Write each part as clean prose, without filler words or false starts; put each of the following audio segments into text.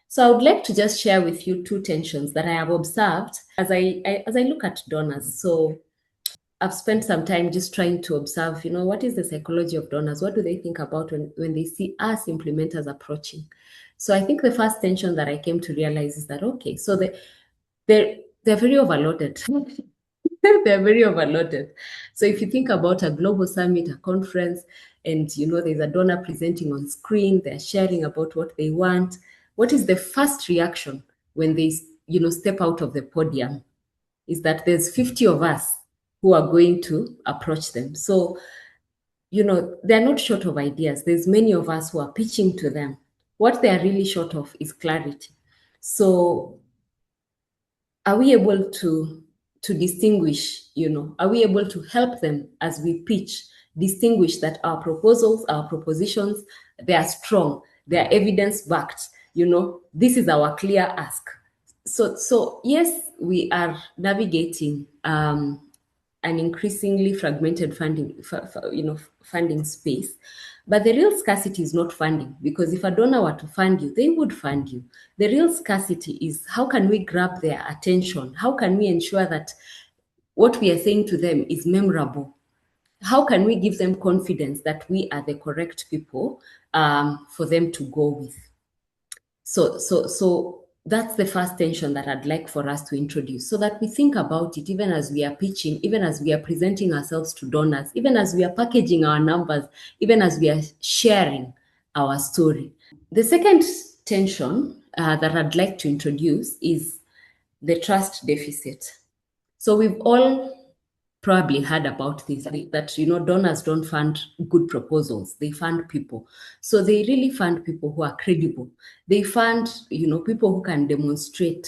So I would like to just share with you two tensions that I have observed as I look at donors. So I've spent some time just trying to observe, what is the psychology of donors? What do they think about when they see us implementers approaching? So I think the first tension that I came to realize is that, okay, so they're very overloaded. They're very overloaded. So if you think about a global summit, a conference, and there's a donor presenting on screen, they're sharing about what they want. What is the first reaction when they step out of the podium? Is that there's 50 of us who are going to approach them. So, they're not short of ideas. There's many of us who are pitching to them. What they are really short of is clarity. So are we able to distinguish, are we able to help them as we pitch, distinguish that our proposals, our propositions, they are strong, they are evidence backed, this is our clear ask. So yes, we are navigating an increasingly fragmented funding space. But the real scarcity is not funding, because if a donor were to fund you, they would fund you. The real scarcity is how can we grab their attention? How can we ensure that what we are saying to them is memorable? How can we give them confidence that we are the correct people for them to go with? So that's the first tension that I'd like for us to introduce, so that we think about it even as we are pitching, even as we are presenting ourselves to donors, even as we are packaging our numbers, even as we are sharing our story. The second tension that I'd like to introduce is the trust deficit. So we've all probably heard about this, that donors don't fund good proposals, they fund people. So they really fund people who are credible. They fund people who can demonstrate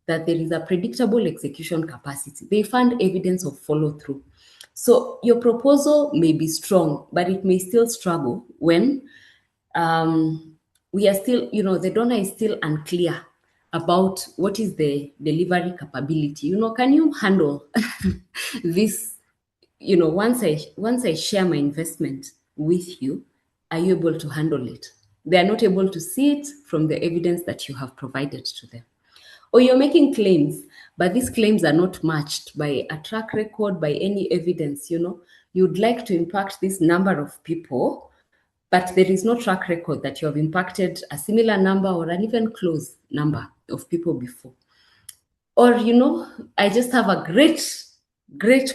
that there is a predictable execution capacity. They fund evidence of follow through. So your proposal may be strong, but it may still struggle when we are still, the donor is still unclear about what is the delivery capability. Can you handle this? Once I share my investment with you, are you able to handle it? They are not able to see it from the evidence that you have provided to them. Or you're making claims, but these claims are not matched by a track record, by any evidence. You'd like to impact this number of people, but there is no track record that you have impacted a similar number or an even close number of people before. Or, I just have a great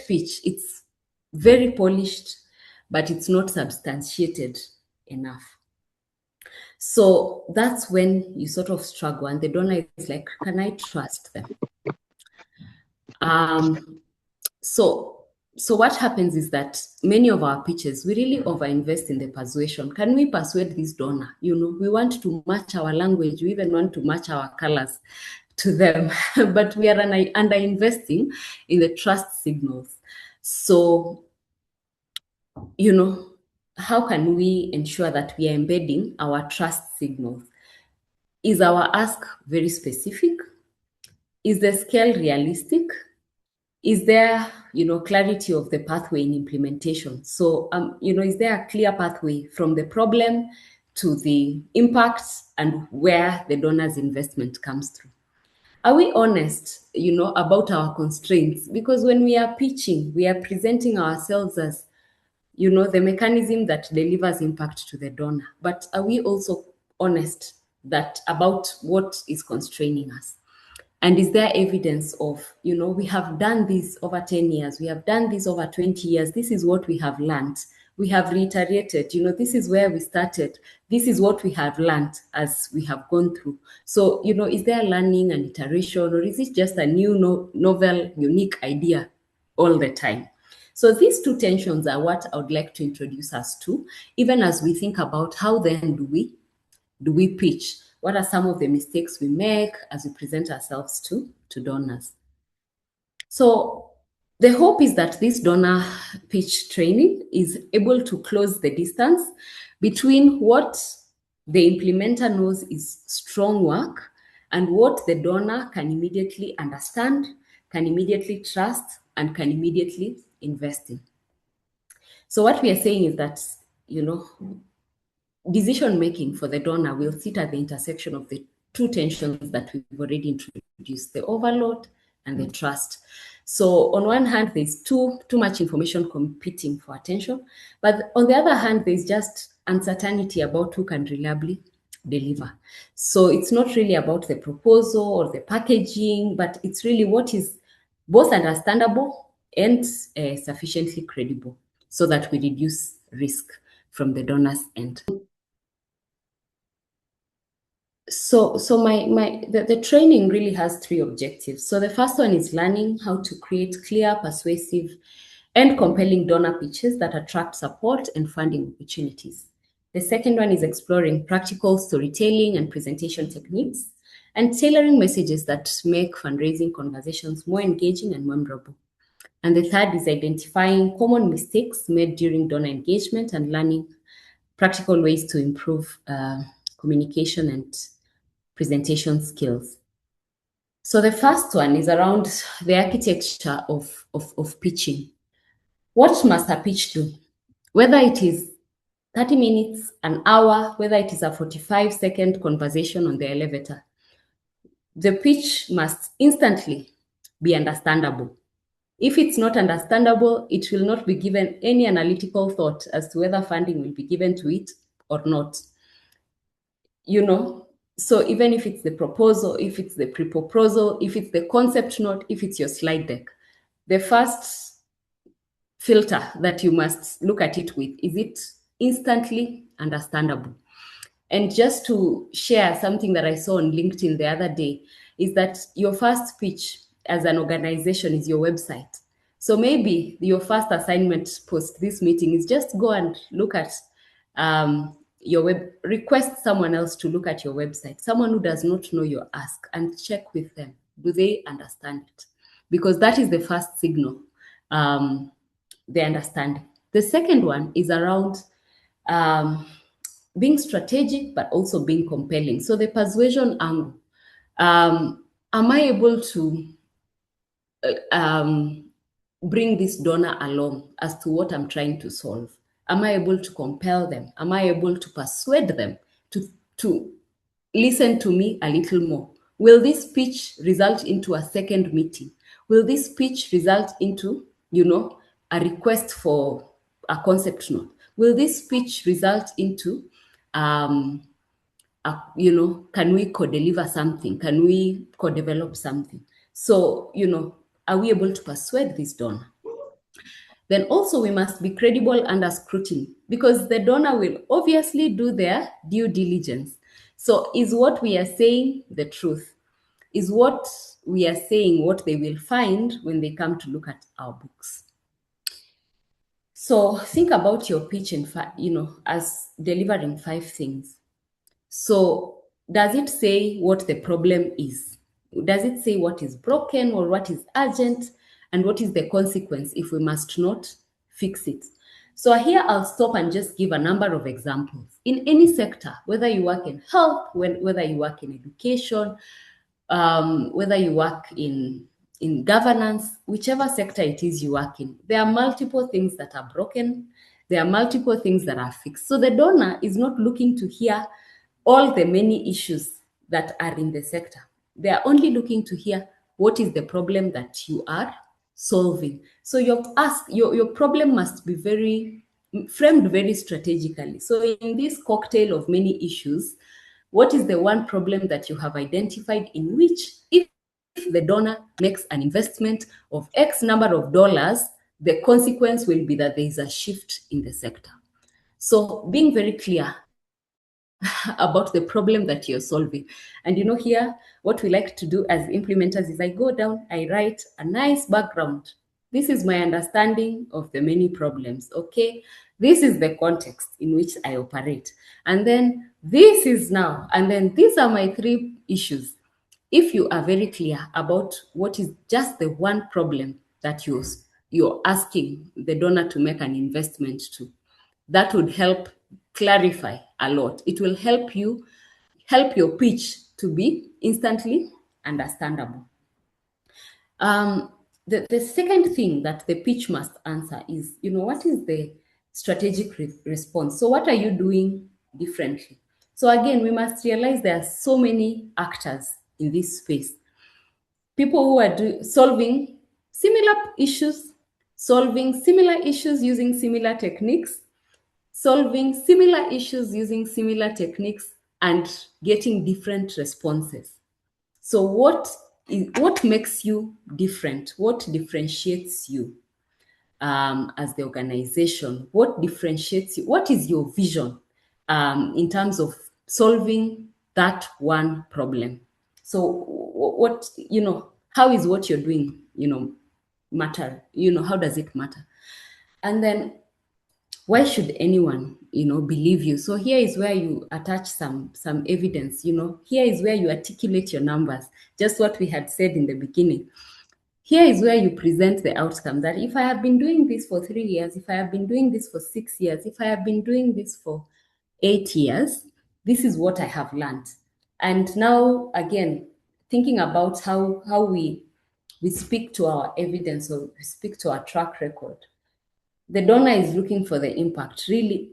pitch. It's very polished, but it's not substantiated enough. So that's when you sort of struggle, and the donor is like, can I trust them? So what happens is that many of our pitches, we really overinvest in the persuasion. Can we persuade this donor? We want to match our language. We even want to match our colors to them, but we are under-investing in the trust signals. So, how can we ensure that we are embedding our trust signals? Is our ask very specific? Is the scale realistic? Is there, clarity of the pathway in implementation? So, is there a clear pathway from the problem to the impact and where the donor's investment comes through? Are we honest, about our constraints? Because when we are pitching, we are presenting ourselves as, the mechanism that delivers impact to the donor. But are we also honest about what is constraining us? And is there evidence of, we have done this over 10 years, we have done this over 20 years, this is what we have learned. We have reiterated, this is where we started. This is what we have learned as we have gone through. So, is there learning and iteration, or is it just a new, novel, unique idea all the time? So these two tensions are what I would like to introduce us to, even as we think about how then do we pitch? What are some of the mistakes we make as we present ourselves to donors? So the hope is that this donor pitch training is able to close the distance between what the implementer knows is strong work and what the donor can immediately understand, can immediately trust, and can immediately invest in. So what we are saying is that, decision-making for the donor will sit at the intersection of the two tensions that we've already introduced, the overload and the trust. So on one hand, there's too much information competing for attention, but on the other hand, there's just uncertainty about who can reliably deliver. So it's not really about the proposal or the packaging, but it's really what is both understandable and sufficiently credible, so that we reduce risk from the donor's end. So the training really has three objectives. So the first one is learning how to create clear, persuasive, and compelling donor pitches that attract support and funding opportunities. The second one is exploring practical storytelling and presentation techniques and tailoring messages that make fundraising conversations more engaging and memorable. And the third is identifying common mistakes made during donor engagement and learning practical ways to improve communication and presentation skills. So the first one is around the architecture of pitching. What must a pitch do? Whether it is 30 minutes, an hour, whether it is a 45-second conversation on the elevator, the pitch must instantly be understandable. If it's not understandable, it will not be given any analytical thought as to whether funding will be given to it or not. So even if it's the proposal, if it's the pre-proposal, if it's the concept note, if it's your slide deck, the first filter that you must look at it with, is it instantly understandable? And just to share something that I saw on LinkedIn the other day, is that your first pitch as an organization is your website. So maybe your first assignment post this meeting is just go and look at your web, request someone else to look at your website, someone who does not know your ask, and check with them. Do they understand it? Because that is the first signal, they understand. The second one is around being strategic, but also being compelling. So the persuasion angle, am I able to bring this donor along as to what I'm trying to solve? Am I able to compel them? Am I able to persuade them to listen to me a little more? Will this pitch result into a second meeting? Will this pitch result into, a request for a concept note? Will this pitch result into, can we co-deliver something? Can we co-develop something? So, are we able to persuade this donor? Then also we must be credible under scrutiny, because the donor will obviously do their due diligence. So is what we are saying the truth? Is what we are saying what they will find when they come to look at our books? So think about your pitch as delivering 5 things. So does it say what the problem is? Does it say what is broken or what is urgent, and what is the consequence if we must not fix it? So here I'll stop and just give a number of examples. In any sector, whether you work in health, whether you work in education, whether you work in governance, whichever sector it is you work in, there are multiple things that are broken. There are multiple things that are fixed. So the donor is not looking to hear all the many issues that are in the sector. They are only looking to hear what is the problem that you are solving. So your problem must be framed very strategically. So in this cocktail of many issues, what is the one problem that you have identified in which, if the donor makes an investment of X number of dollars, the consequence will be that there is a shift in the sector? So being very clear about the problem that you're solving. And here, what we like to do as implementers is I go down, I write a nice background. This is my understanding of the many problems, okay? This is the context in which I operate. And then this is now, and then these are my 3 issues. If you are very clear about what is just the one problem that you're asking the donor to make an investment to, that would help clarify a lot. It will help your pitch to be instantly understandable. The second thing that the pitch must answer is, what is the strategic response? So what are you doing differently? So again, we must realize there are so many actors in this space. People who are solving similar issues, solving similar issues using similar techniques, solving similar issues using similar techniques, and getting different responses. So what makes you different? What differentiates you as the organization? What differentiates you? What is your vision in terms of solving that one problem? So what, how is what you're doing, matter? How does it matter? And then why should anyone, believe you? So here is where you attach some evidence. Here is where you articulate your numbers, just what we had said in the beginning. Here is where you present the outcome, that if I have been doing this for 3 years, if I have been doing this for 6 years, if I have been doing this for 8 years, this is what I have learned. And now, again, thinking about how we speak to our evidence, or we speak to our track record. The donor is looking for the impact, really.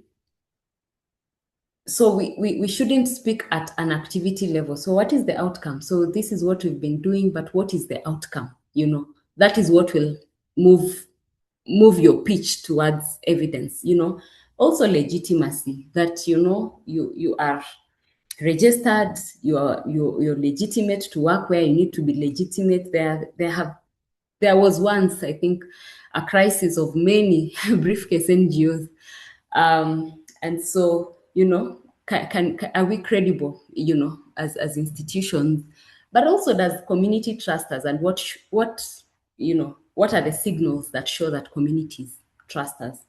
So we shouldn't speak at an activity level. So what is the outcome? So this is what we've been doing, but what is the outcome? That is what will move your pitch towards evidence. Also legitimacy, that you are registered, you're legitimate to work where you need to be legitimate. There was once, I think, a crisis of many briefcase NGOs. And so, are we credible, as institutions? But also, does community trust us? And what are the signals that show that communities trust us?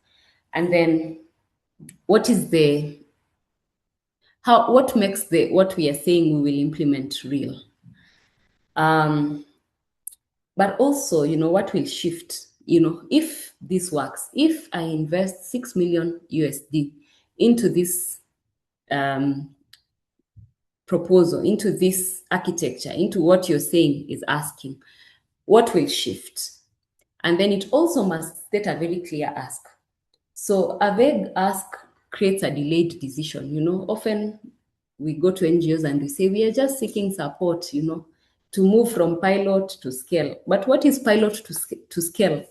And then what makes what we are saying we will implement real? But also, what will shift? If this works, if I invest 6 million USD into this proposal, into this architecture, into what you're saying is asking, what will shift? And then it also must state a very clear ask. So a vague ask creates a delayed decision. Often we go to NGOs and we say, we are just seeking support, to move from pilot to scale. But what is pilot to scale?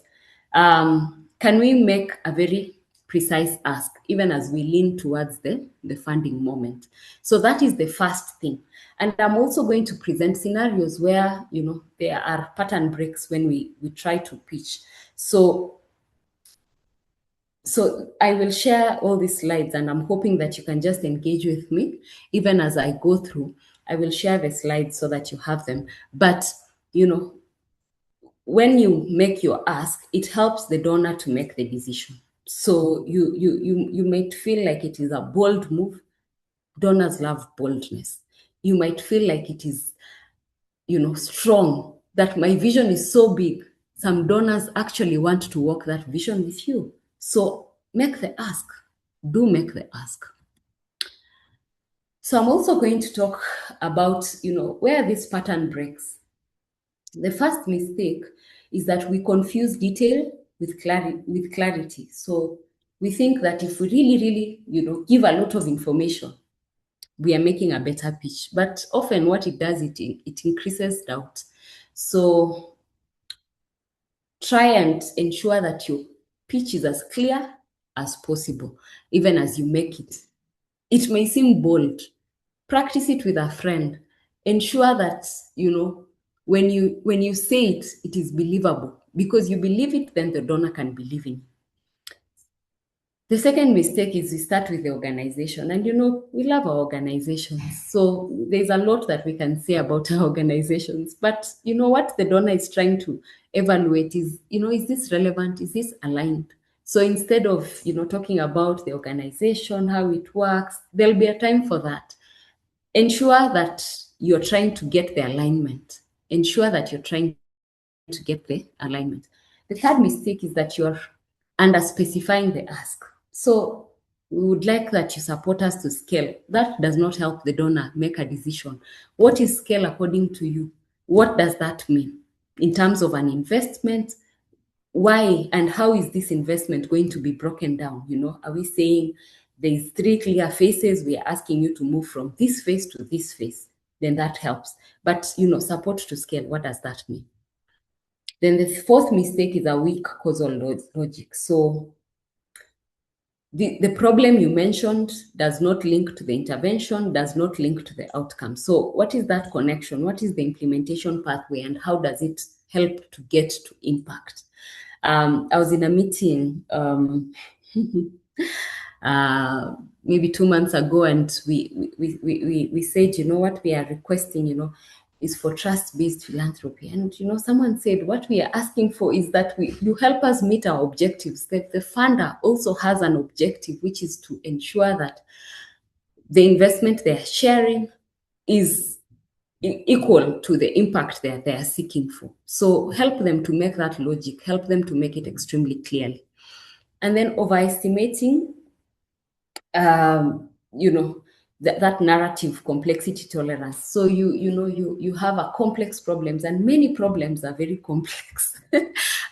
Can we make a very precise ask, even as we lean towards the funding moment? So that is the first thing. And I'm also going to present scenarios where, there are pattern breaks when we try to pitch. So I will share all these slides, and I'm hoping that you can just engage with me even as I go through. I will share the slides so that you have them. But, when you make your ask, it helps the donor to make the decision. So you might feel like it is a bold move. Donors love boldness. You might feel like it is, strong, that my vision is so big. Some donors actually want to walk that vision with you. So make the ask. Do make the ask. So I'm also going to talk about, where this pattern breaks. The first mistake is that we confuse detail with clarity. So we think that if we really, give a lot of information, we are making a better pitch. But often what it does, it increases doubt. So try and ensure that your pitch is as clear as possible, even as you make it. It may seem bold. Practice it with a friend. Ensure that, when you say it, it is believable. Because you believe it, then the donor can believe in you. The second mistake is we start with the organization. And, we love our organizations. So there's a lot that we can say about our organizations. But, what the donor is trying to evaluate is, is this relevant? Is this aligned? So instead of, talking about the organization, how it works, there'll be a time for that. Ensure that you're trying to get the alignment. Ensure that you're trying to get the alignment. The third mistake is that you're under-specifying the ask. So we would like that you support us to scale. That does not help the donor make a decision. What is scale according to you? What does that mean in terms of an investment? Why and how is this investment going to be broken down? Are we saying there's 3 clear phases. We are asking you to move from this phase to this phase. Then that helps. But, support to scale, what does that mean? Then the fourth mistake is a weak causal logic. So the problem you mentioned does not link to the intervention, does not link to the outcome. So what is that connection? What is the implementation pathway, and how does it help to get to impact? I was in a meeting maybe 2 months ago, and we said, what we are requesting, is for trust-based philanthropy. And someone said, what we are asking for is that you help us meet our objectives. That the funder also has an objective, which is to ensure that the investment they're sharing is equal to the impact that they are seeking for. So help them to make that logic, help them to make it extremely clearly. And then overestimating, that narrative complexity tolerance. So you have a complex problems, and many problems are very complex.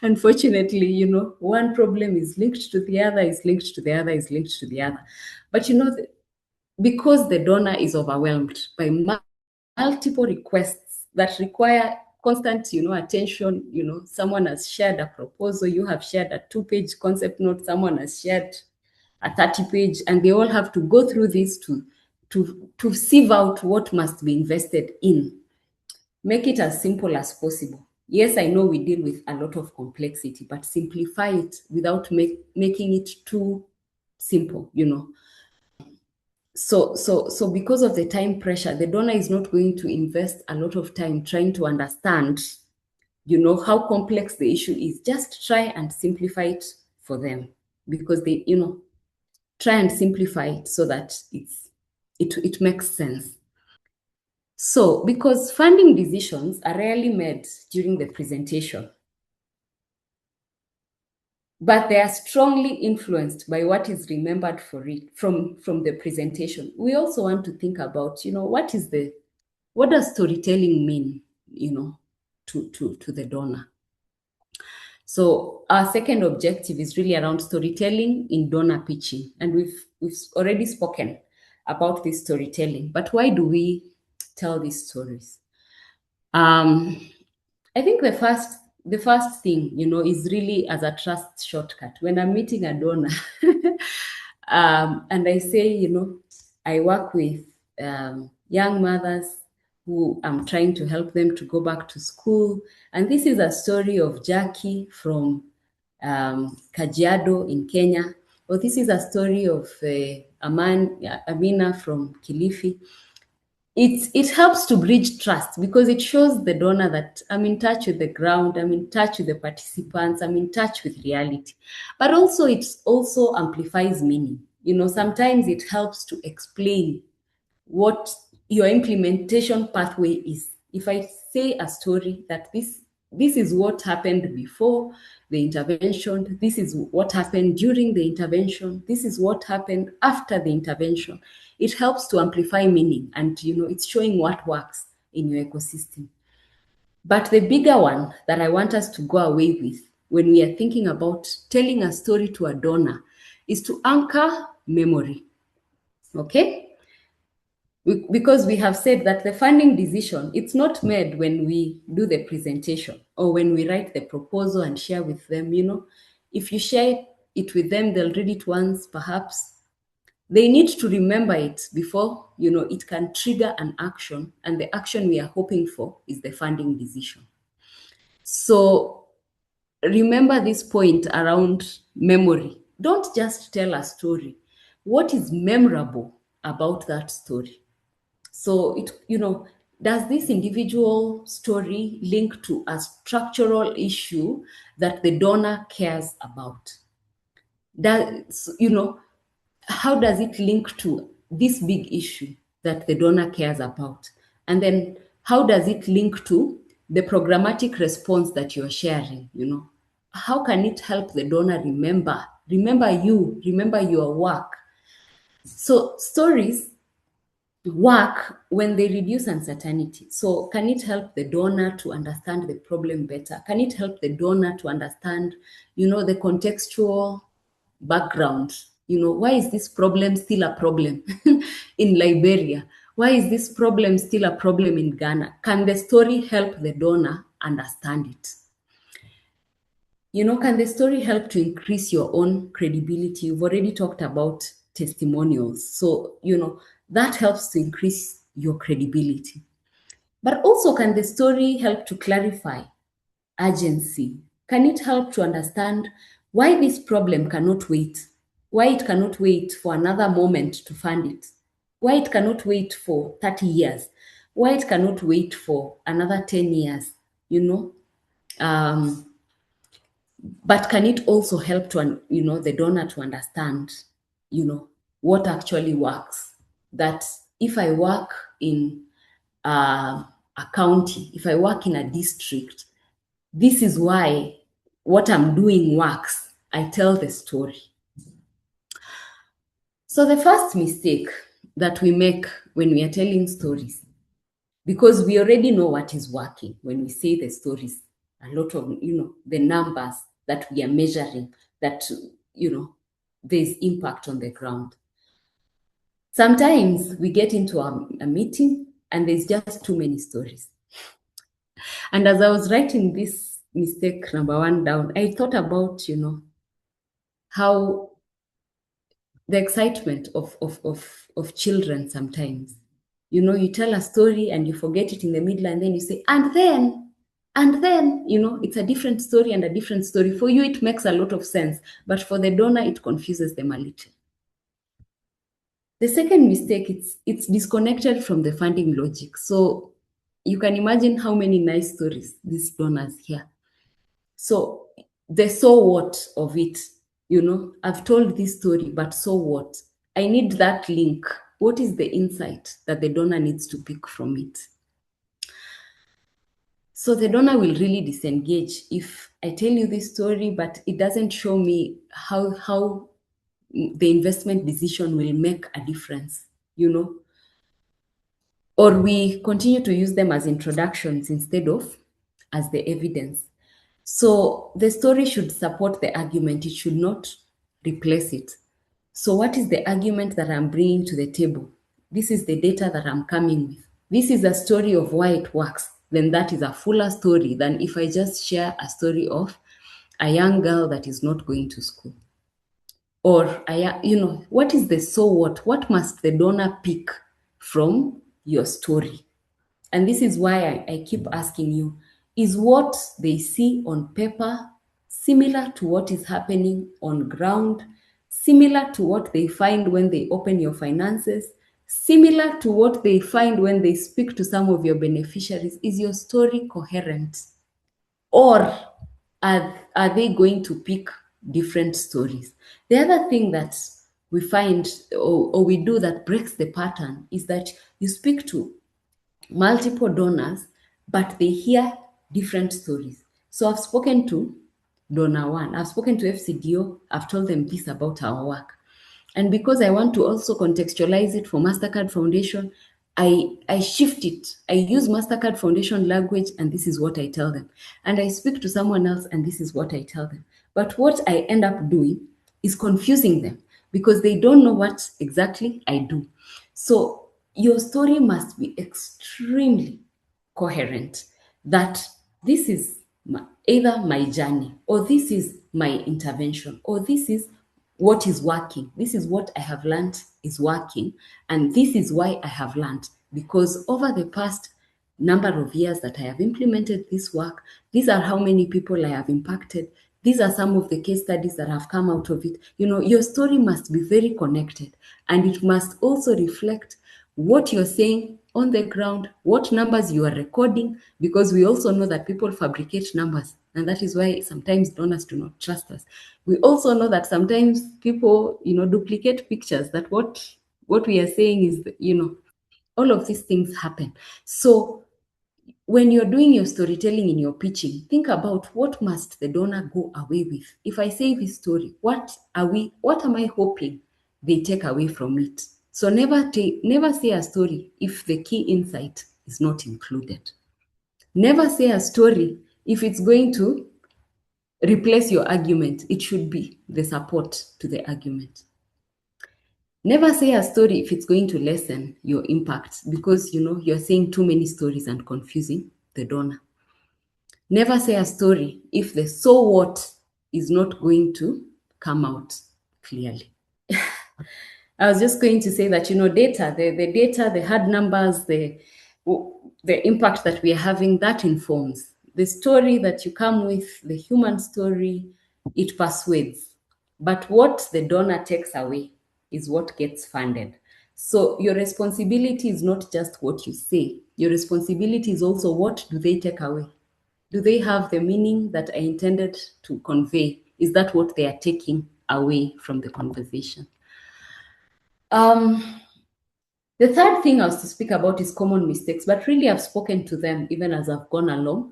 Unfortunately, one problem is linked to the other, is linked to the other, is linked to the other. But because the donor is overwhelmed by multiple requests that require constant, attention. Someone has shared a proposal, you have shared a 2-page concept note, someone has shared a 30-page, and they all have to go through this to sieve out what must be invested in. Make it as simple as possible. Yes, I know we deal with a lot of complexity, but simplify it without making it too simple. So because of the time pressure, the donor is not going to invest a lot of time trying to understand, how complex the issue is. Just try and simplify it for them, because they, try and simplify it so that it makes sense. So, because funding decisions are rarely made during the presentation, but they are strongly influenced by what is remembered from the presentation. We also want to think about, what does storytelling mean, to the donor. So our second objective is really around storytelling in donor pitching, and we've already spoken about this storytelling. But why do we tell these stories? I think the first thing, is really as a trust shortcut. When I'm meeting a donor, and I say, I work with young mothers who I'm trying to help them to go back to school. And this is a story of Jackie from Kajiado in Kenya. Or this is a story of Amina from Kilifi. It helps to bridge trust, because it shows the donor that I'm in touch with the ground, I'm in touch with the participants, I'm in touch with reality. But also, it also amplifies meaning. Sometimes it helps to explain what your implementation pathway is. If I say a story that this is what happened before the intervention, this is what happened during the intervention, this is what happened after the intervention, it helps to amplify meaning, and it's showing what works in your ecosystem. But the bigger one that I want us to go away with when we are thinking about telling a story to a donor is to anchor memory. Okay? Because we have said that the funding decision, it's not made when we do the presentation or when we write the proposal and share with them. If you share it with them, they'll read it once, perhaps. They need to remember it before, it can trigger an action. And the action we are hoping for is the funding decision. So remember this point around memory. Don't just tell a story. What is memorable about that story? So does this individual story link to a structural issue that the donor cares about? How does it link to this big issue that the donor cares about? And then how does it link to the programmatic response that you're sharing? How can it help the donor remember you, remember your work? So stories work when they reduce uncertainty. So can it help the donor to understand the problem better? Can it help the donor to understand, the contextual background Why is this problem still a problem in Liberia? Why is this problem still a problem in Ghana? Can the story help the donor understand it? Can the story help to increase your own credibility? You've already talked about testimonials. So, that helps to increase your credibility. But also, can the story help to clarify urgency? Can it help to understand why this problem cannot wait? Why it cannot wait for another moment to fund it? Why it cannot wait for 30 years? Why it cannot wait for another 10 years? Um, but can it also help to, the donor to understand, what actually works? That if I work in a county, if I work in a district, this is why what I'm doing works. I tell the story. So the first mistake that we make when we are telling stories, because we already know what is working when we say the stories, a lot of, the numbers that we are measuring, that, there's impact on the ground. Sometimes we get into a meeting and there's just too many stories. And as I was writing this mistake number one down, I thought about, how the excitement of children sometimes. You tell a story and you forget it in the middle, and then you say, and then, it's a different story and a different story. For you, it makes a lot of sense, but for the donor, it confuses them a little. The second mistake, it's disconnected from the funding logic. So you can imagine how many nice stories these donors hear. So the so what of it, I've told this story, but so what? I need that link. What is the insight that the donor needs to pick from it? So the donor will really disengage if I tell you this story, but it doesn't show me how the investment decision will make a difference, Or we continue to use them as introductions instead of as the evidence. So the story should support the argument, it should not replace it. So what is the argument that I'm bringing to the table? This is the data that I'm coming with. This is a story of why it works. Then that is a fuller story than if I just share a story of a young girl that is not going to school. Or, what is the so what? What must the donor pick from your story? And this is why I keep asking you, is what they see on paper similar to what is happening on ground, similar to what they find when they open your finances, similar to what they find when they speak to some of your beneficiaries? Is your story coherent? Or are they going to pick different stories? The other thing that we find or we do that breaks the pattern is that you speak to multiple donors, but they hear different stories. So I've spoken to donor one, I've spoken to FCDO, I've told them this about our work. And because I want to also contextualize it for MasterCard Foundation, I shift it. I use MasterCard Foundation language, and this is what I tell them. And I speak to someone else, and this is what I tell them. But what I end up doing is confusing them because they don't know what exactly I do. So your story must be extremely coherent, that this is either my journey, or this is my intervention, or this is what is working. This is what I have learned is working, and this is why I have learned. Because over the past number of years that I have implemented this work, these are how many people I have impacted. These are some of the case studies that have come out of it. Your story must be very connected, and it must also reflect what you're saying on the ground, what numbers you are recording, because we also know that people fabricate numbers, and that is why sometimes donors do not trust us. We also know that sometimes people, duplicate pictures, that what we are saying is, all of these things happen. So when you're doing your storytelling in your pitching, think about what must the donor go away with. If I say this story, what am I hoping they take away from it? So never say a story if the key insight is not included. Never say a story if it's going to replace your argument. It should be the support to the argument. Never say a story if it's going to lessen your impact, because you're saying too many stories and confusing the donor. Never say a story if the so what is not going to come out clearly. I was just going to say that, data, the data, the hard numbers, the impact that we are having, that informs. The story that you come with, the human story, it persuades. But what the donor takes away is what gets funded. So your responsibility is not just what you say. Your responsibility is also, what do they take away? Do they have the meaning that I intended to convey? Is that what they are taking away from the conversation? Um, the third thing I was to speak about is common mistakes, but really I've spoken to them even as I've gone along.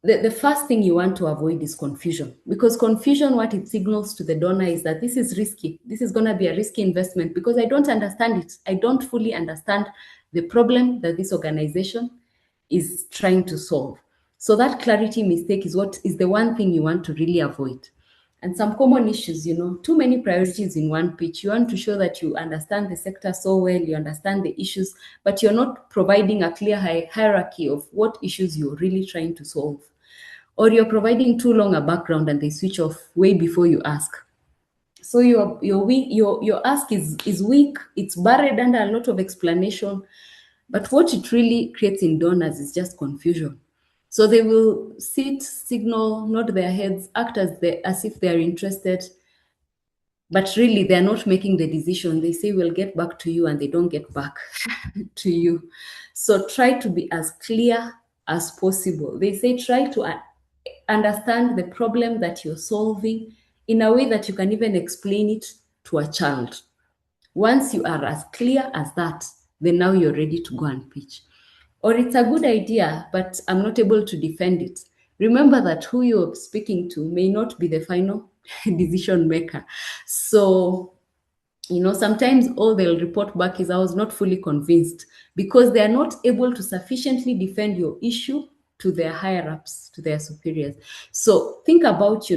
The first thing you want to avoid is confusion, because confusion, what it signals to the donor is that this is risky. This is going to be a risky investment because I don't understand it. I don't fully understand the problem that this organization is trying to solve. So that clarity mistake is what is the one thing you want to really avoid. And some common issues, too many priorities in one pitch. You want to show that you understand the sector so well, you understand the issues, but you're not providing a clear hierarchy of what issues you're really trying to solve. Or you're providing too long a background and they switch off way before you ask. So your ask is weak, it's buried under a lot of explanation, but what it really creates in donors is just confusion. So they will sit, signal, nod their heads, act as if they are interested, but really they're not making the decision. They say, we'll get back to you, and they don't get back to you. So try to be as clear as possible. They say, try to understand the problem that you're solving in a way that you can even explain it to a child. Once you are as clear as that, then now you're ready to go and pitch. Or it's a good idea, but I'm not able to defend it. Remember that who you're speaking to may not be the final decision maker. So, sometimes all they'll report back is, I was not fully convinced, because they are not able to sufficiently defend your issue to their higher ups, to their superiors. So think about,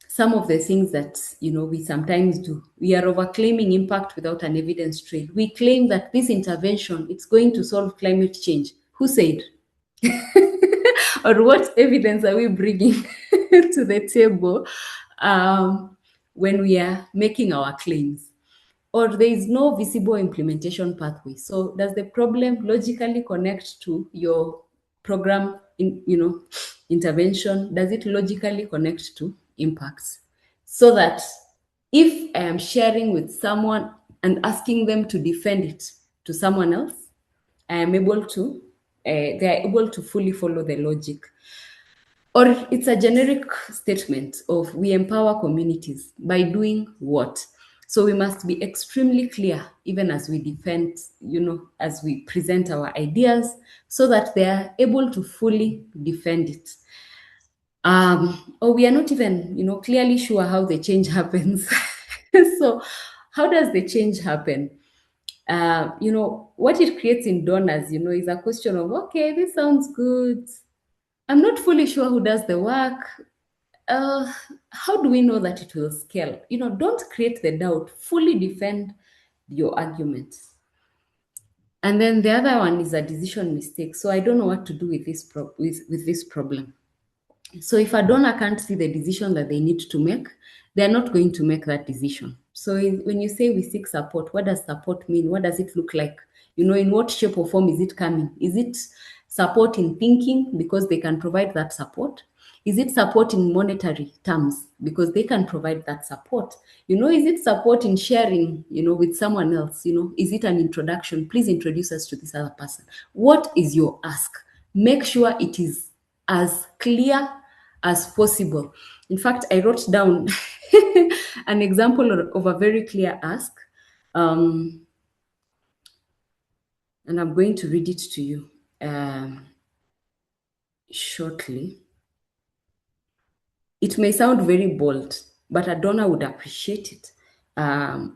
some of the things that we sometimes do. We are overclaiming impact without an evidence trail. We claim that this intervention, it's going to solve climate change. Who said? Or what evidence are we bringing to the table when we are making our claims? Or there is no visible implementation pathway. So does the problem logically connect to your program intervention? Does it logically connect to impacts? So that if I am sharing with someone and asking them to defend it to someone else, I am able to, they are able to fully follow the logic. Or it's a generic statement of, we empower communities by doing what? So we must be extremely clear, even as we defend, as we present our ideas, so that they are able to fully defend it. Or we are not even, clearly sure how the change happens. So how does the change happen? What it creates in donors, is a question of, okay, this sounds good. I'm not fully sure who does the work. How do we know that it will scale? Don't create the doubt. Fully defend your argument. And then the other one is a decision mistake. So I don't know what to do with with this problem. So if a donor can't see the decision that they need to make, they're not going to make that decision. So when you say we seek support, what does support mean? What does it look like? In what shape or form is it coming? Is it support in thinking, because they can provide that support? Is it support in monetary terms, because they can provide that support? Is it support in sharing, with someone else? Is it an introduction? Please introduce us to this other person. What is your ask? Make sure it is as clear as possible. In fact, I wrote down an example of a very clear ask, and I'm going to read it to you shortly. It may sound very bold, but a donor would appreciate it,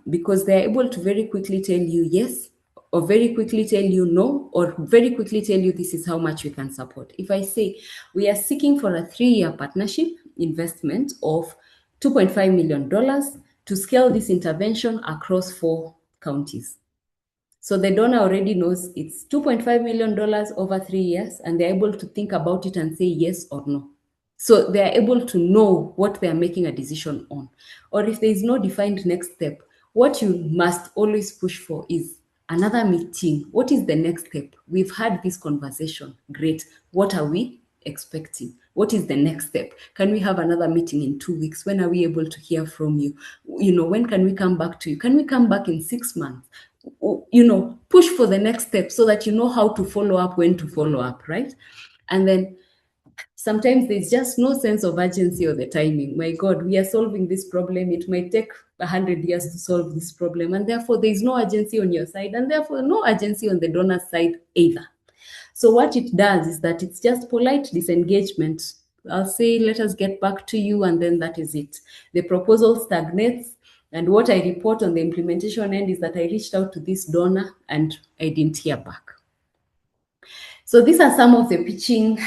because they're able to very quickly tell you yes, or very quickly tell you no, or very quickly tell you this is how much we can support. If I say we are seeking for a 3-year partnership investment of $2.5 million to scale this intervention across 4 counties. So the donor already knows it's $2.5 million over 3 years, and they're able to think about it and say yes or no. So they're able to know what they're making a decision on. Or if there is no defined next step, what you must always push for is another meeting. What is the next step? We've had this conversation. Great. What are we expecting? What is the next step? Can we have another meeting in 2 weeks? When are we able to hear from you? When can we come back to you? Can we come back in 6 months? Push for the next step so that you know how to follow up, when to follow up, right? And then sometimes there's just no sense of urgency or the timing. My God, we are solving this problem. It might take 100 years to solve this problem. And therefore, there's no urgency on your side, and therefore no urgency on the donor side either. So what it does is that it's just polite disengagement. I'll say, let us get back to you, and then that is it. The proposal stagnates, and what I report on the implementation end is that I reached out to this donor and I didn't hear back. So these are some of the pitching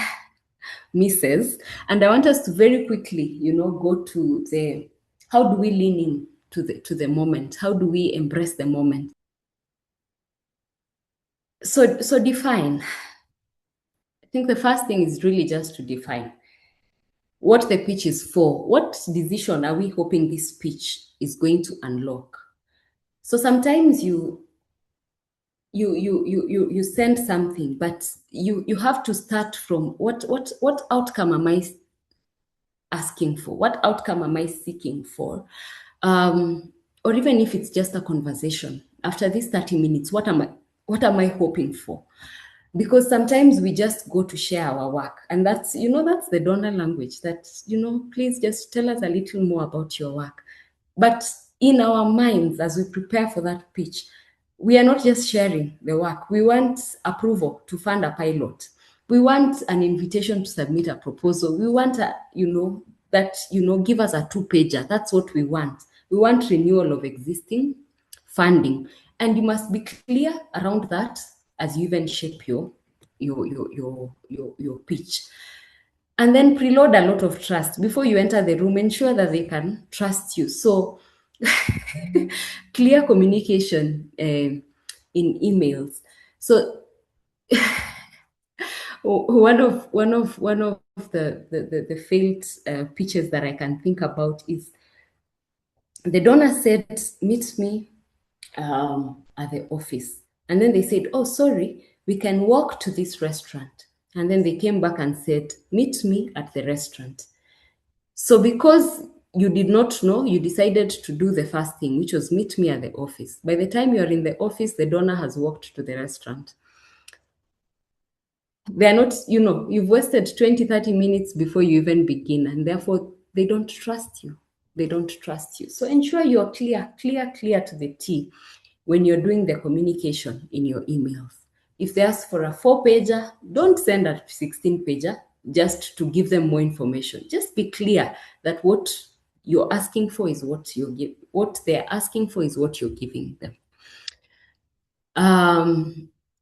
misses, and I want us to very quickly, go to the how do we lean in to the moment? How do we embrace the moment? So define. I think the first thing is really just to define what the pitch is for. What decision are we hoping this pitch is going to unlock? So sometimes you send something, but you have to start from what outcome am I asking for? What outcome am I seeking for? Or even if it's just a conversation, after these 30 minutes, what am I hoping for? Because sometimes we just go to share our work, and that's the donor language, that please just tell us a little more about your work. But in our minds, as we prepare for that pitch, we are not just sharing the work. We want approval to fund a pilot. We want an invitation to submit a proposal. We want give us a 2-pager. That's what we want. We want renewal of existing funding, and you must be clear around that as you even shape your pitch. And then preload a lot of trust before you enter the room. Ensure that they can trust you. So clear communication in emails. So one of the failed pitches that I can think about is the donor said, meet me at the office. And then they said, oh, sorry, we can walk to this restaurant. And then they came back and said, meet me at the restaurant. So because you did not know, you decided to do the first thing, which was meet me at the office. By the time you're in the office, the donor has walked to the restaurant. They're not, you've wasted 20, 30 minutes before you even begin, and therefore they don't trust you. They don't trust you. So ensure you're clear to the T when you're doing the communication in your emails. If they ask for a 4-pager, don't send a 16-pager just to give them more information. Just be clear that what you're asking for is what they're asking for is what you're giving them.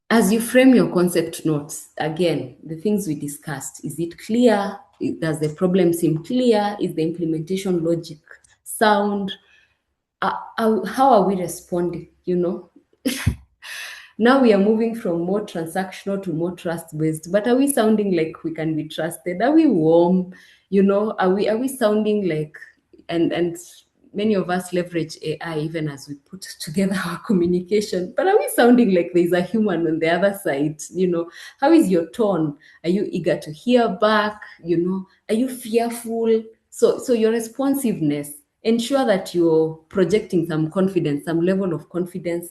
As you frame your concept notes, again, the things we discussed, is it clear? Does the problem seem clear? Is the implementation logic sound? How are we responding? Now we are moving from more transactional to more trust-based, but are we sounding like we can be trusted? Are we warm? Are we sounding like, and many of us leverage AI even as we put together our communication, but are we sounding like there's a human on the other side? How is your tone? Are you eager to hear back? Are you fearful? So your responsiveness, ensure that you're projecting some confidence, some level of confidence,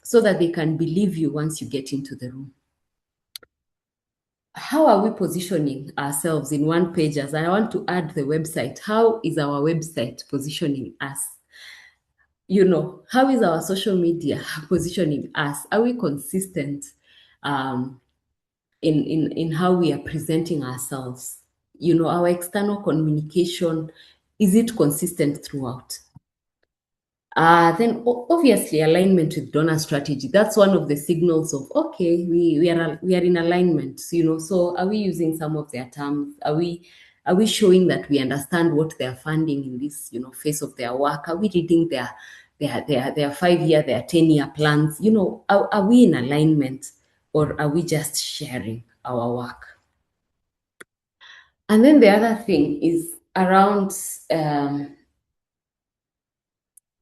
so that they can believe you once you get into the room. How are we positioning ourselves in 1-pagers? And I want to add the website. How is our website positioning us? How is our social media positioning us? Are we consistent in how we are presenting ourselves? Our external communication, is it consistent throughout? Then obviously alignment with donor strategy. That's one of the signals of, okay, we are in alignment. So are we using some of their terms? Are we Are we showing that we understand what they're funding in this, phase of their work? Are we reading their 5-year, their 10-year plans? Are we in alignment, or are we just sharing our work? And then the other thing is around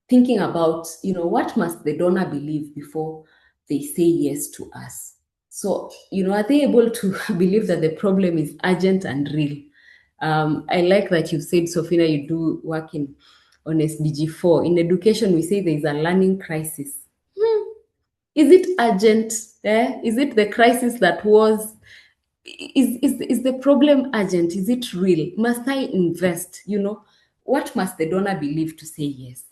thinking about, what must the donor believe before they say yes to us? So, are they able to believe that the problem is urgent and real? I like that you said, Sofina, you do work on SDG 4. In education, we say there is a learning crisis. Is it urgent? Is it the crisis that was? Is the problem urgent? Is it real? Must I invest? What must the donor believe to say yes?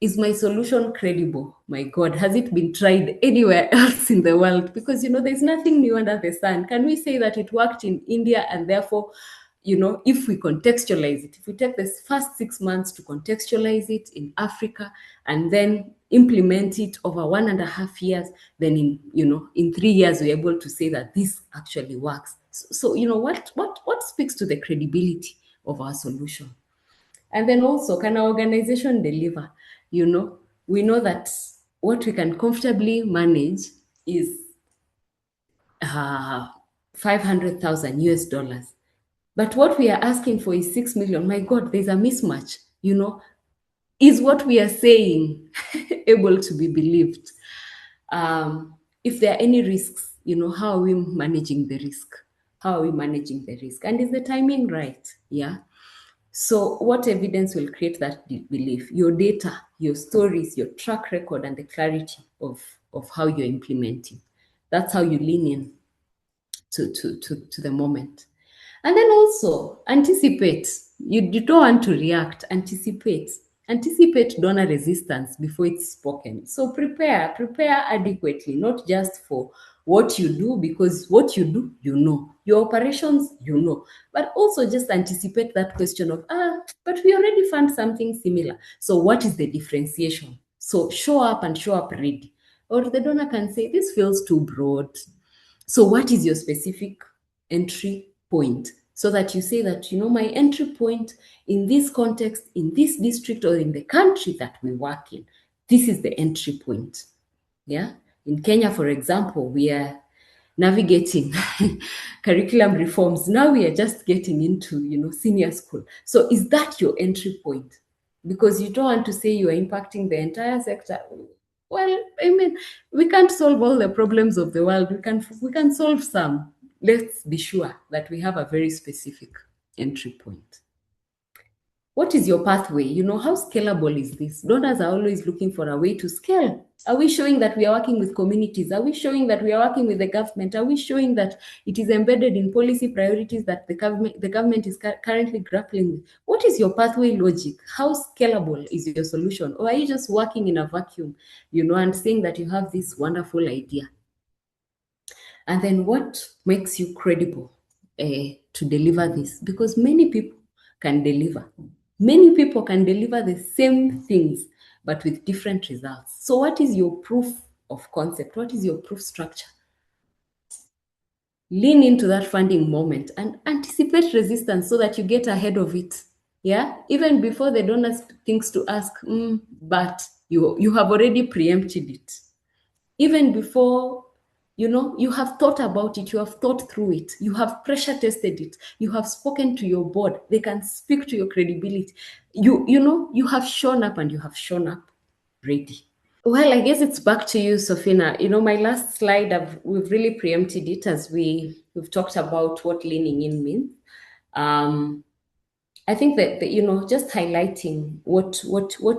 Is my solution credible? My God, has it been tried anywhere else in the world? Because, there's nothing new under the sun. Can we say that it worked in India, and therefore, if we contextualize it, if we take this first 6 months to contextualize it in Africa and then implement it over 1.5 years, then in 3 years, we're able to say that this actually works. So, what speaks to the credibility of our solution? And then also, can our organization deliver? We know that what we can comfortably manage is 500,000 US dollars. But what we are asking for is 6 million. My God, there's a mismatch. Is what we are saying able to be believed? If there are any risks, how are we managing the risk? How are we managing the risk? And is the timing right? Yeah. So what evidence will create that belief? Your data, your stories, your track record, and the clarity of how you're implementing. That's how you lean in to the moment. And then also anticipate. You don't want to react, anticipate. Anticipate donor resistance before it's spoken. So prepare adequately, not just for what you do, because what you do, your operations, but also just anticipate that question of, but we already found something similar. So what is the differentiation? So show up ready. Or the donor can say, this feels too broad. So what is your specific entry point? So that you say that, my entry point in this context, in this district, or in the country that we work in, this is the entry point. Yeah. In Kenya, for example, we are navigating curriculum reforms. Now we are just getting into, senior school. So is that your entry point? Because you don't want to say you are impacting the entire sector. Well, I mean, we can't solve all the problems of the world. We can solve some. Let's be sure that we have a very specific entry point. What is your pathway? How scalable is this? Donors are always looking for a way to scale. Are we showing that we are working with communities? Are we showing that we are working with the government? Are we showing that it is embedded in policy priorities that the government is currently grappling with? What is your pathway logic? How scalable is your solution? Or are you just working in a vacuum, and saying that you have this wonderful idea? And then what makes you credible to deliver this? Because many people can deliver. Many people can deliver the same things, but with different results. So what is your proof of concept? What is your proof structure? Lean into that funding moment and anticipate resistance so that you get ahead of it. Yeah, even before the donor thinks to ask, but you have already preempted it. Even before, you have thought about it, you have thought through it, you have pressure tested it, you have spoken to your board, they can speak to your credibility. You have shown up, and you have shown up ready. Well, I guess it's back to you, Sofina. My last slide, we've really preempted it as we've talked about what leaning in means. I think that just highlighting what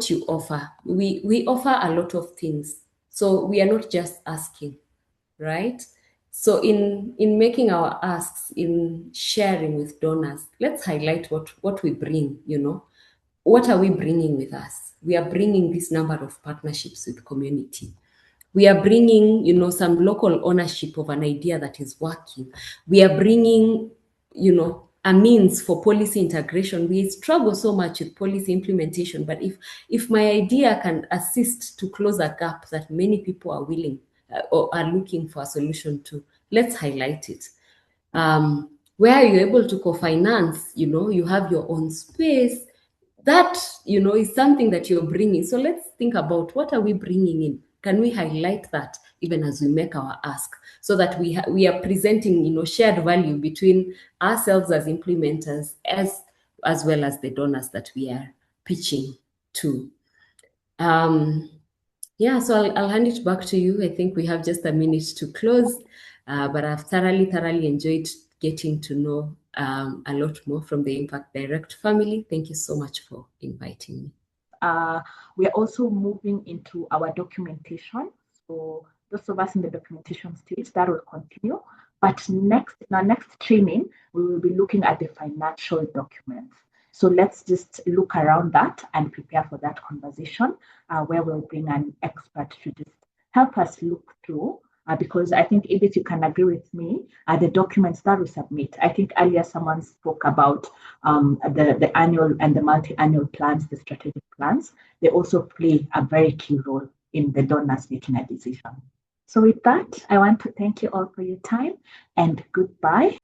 you offer. We offer a lot of things, so we are not just asking, right? So in making our asks, in sharing with donors, let's highlight what we bring. What are we bringing with us? We are bringing this number of partnerships with community. We are bringing, some local ownership of an idea that is working. We are bringing, a means for policy integration. We struggle so much with policy implementation, but if my idea can assist to close a gap that many people are willing or are looking for a solution to, let's highlight it. Where you're able to co-finance, you have your own space. That, is something that you're bringing. So let's think about, what are we bringing in? Can we highlight that even as we make our ask, so that we are presenting, shared value between ourselves as implementers, as well as the donors that we are pitching to. Yeah, so I'll hand it back to you. I think we have just a minute to close, but I've thoroughly enjoyed getting to know a lot more from the Impact Direct family. Thank you so much for inviting me. We are also moving into our documentation. So those of us in the documentation stage, that will continue. But in our next training, we will be looking at the financial documents. So let's just look around that and prepare for that conversation, where we'll bring an expert to just help us look through. Because I think, Edith, you can agree with me, the documents that we submit. I think earlier someone spoke about the annual and the multi-annual plans, the strategic plans. They also play a very key role in the donors making a decision. So with that, I want to thank you all for your time, and goodbye.